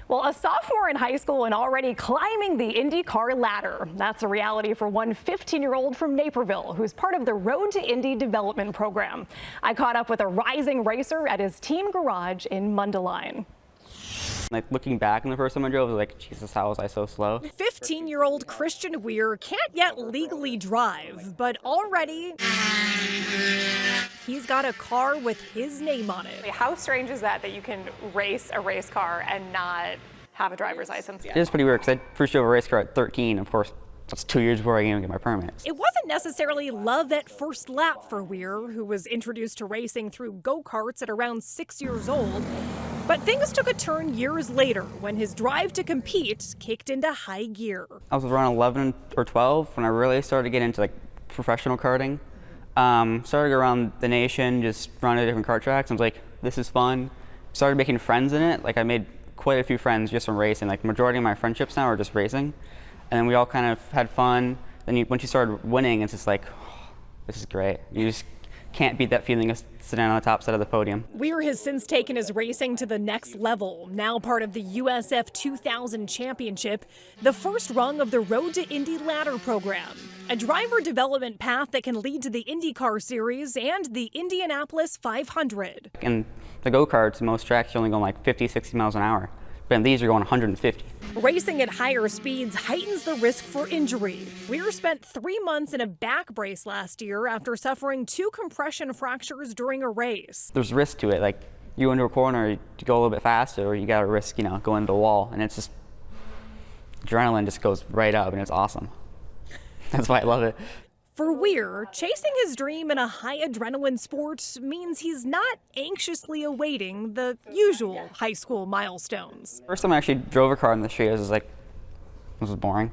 Well, a sophomore in high school and already climbing the IndyCar ladder. That's a reality for one 15-year-old from Naperville who's part of the Road to Indy development program. I caught up with a rising racer at his team garage in Mundelein. Like looking back on the first time I drove, I was like, Jesus, how was I so slow? 15-year-old Christian Weir can't yet legally drive, but already he's got a car with his name on it. How strange is that you can race a race car and not have a driver's license yet? It is pretty weird because I first drove a race car at 13. Of course, that's 2 years before I even get my permit. It wasn't necessarily love at first lap for Weir, who was introduced to racing through go-karts at around 6 years old. But things took a turn years later when his drive to compete kicked into high gear. I was around 11 or 12 when I really started to get into like professional karting. Started to go around the nation, just run to different kart tracks. I was like, this is fun. Started making friends in it. Like I made quite a few friends just from racing. Like majority of my friendships now are just racing. And we all kind of had fun. Then once you started winning, it's just like, oh, this is great. You just can't beat that feeling of sitting on the top side of the podium. Weir has since taken his racing to the next level, now part of the USF 2000 Championship, the first rung of the Road to Indy ladder program, a driver development path that can lead to the IndyCar Series and the Indianapolis 500. In the go-karts, most tracks you're only going like 50, 60 miles an hour. But in these, you're going 150. Racing at higher speeds heightens the risk for injury. Weir spent 3 months in a back brace last year after suffering 2 compression fractures during a race. There's risk to it. Like you go into a corner, you go a little bit faster, or you got to risk, going into the wall. And it's just, adrenaline just goes right up, and it's awesome. That's why I love it. For Weir, chasing his dream in a high adrenaline sport means he's not anxiously awaiting the usual high school milestones. First time I actually drove a car in the street, I was just like, this is boring.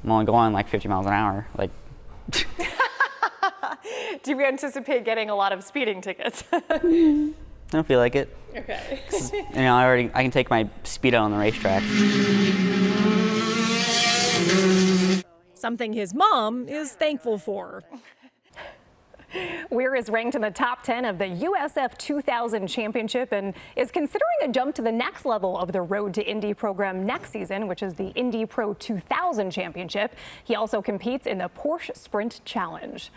I'm only going like 50 miles an hour. Like. Do you anticipate getting a lot of speeding tickets? I don't feel like it. Okay. I can take my speed out on the racetrack. Something his mom is thankful for. Weir is ranked in the top 10 of the USF 2000 Championship and is considering a jump to the next level of the Road to Indy program next season, which is the Indy Pro 2000 Championship. He also competes in the Porsche Sprint Challenge.